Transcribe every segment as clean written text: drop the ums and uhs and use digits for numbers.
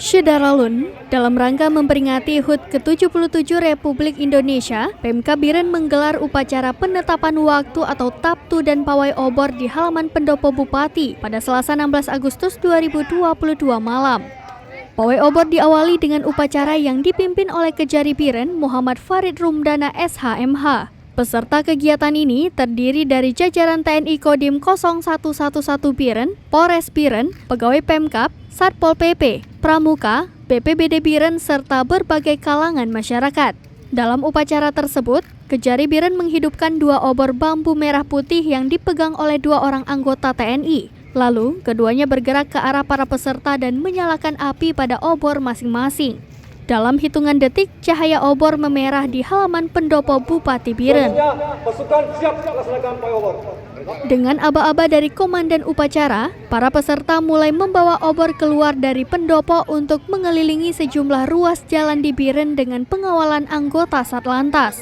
Syederalun, dalam rangka memperingati HUT ke-77 Republik Indonesia, Pemkab Biren menggelar upacara penetapan waktu atau Taptu dan Pawai Obor di halaman Pendopo Bupati pada Selasa 16 Agustus 2022 malam. Pawai Obor diawali dengan upacara yang dipimpin oleh Kejari Biren Muhammad Farid Rumdana SHMH. Peserta kegiatan ini terdiri dari jajaran TNI Kodim 0111 Biren, Polres Biren, pegawai Pemkab, Satpol PP, Pramuka, BPBD Biren, serta berbagai kalangan masyarakat. Dalam upacara tersebut, Kejari Biren menghidupkan 2 obor bambu merah putih yang dipegang oleh 2 orang anggota TNI. Lalu, keduanya bergerak ke arah para peserta dan menyalakan api pada obor masing-masing. Dalam hitungan detik, cahaya obor memerah di halaman Pendopo Bupati Biren. Dengan aba-aba dari komandan upacara, para peserta mulai membawa obor keluar dari pendopo untuk mengelilingi sejumlah ruas jalan di Biren dengan pengawalan anggota Satlantas.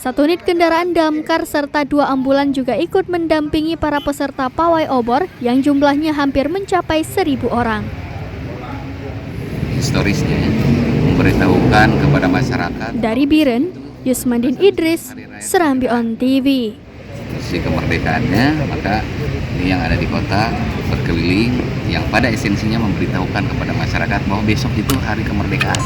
1 unit kendaraan damkar serta 2 ambulan juga ikut mendampingi para peserta pawai obor yang jumlahnya hampir mencapai 1.000 orang. Historisnya memberitahukan kepada masyarakat. Dari Biren, Yusmandin Idris, Serambi On TV. Si kemerdekaannya, maka ini yang ada di kota berkeliling yang pada esensinya memberitahukan kepada masyarakat bahwa besok itu hari kemerdekaan.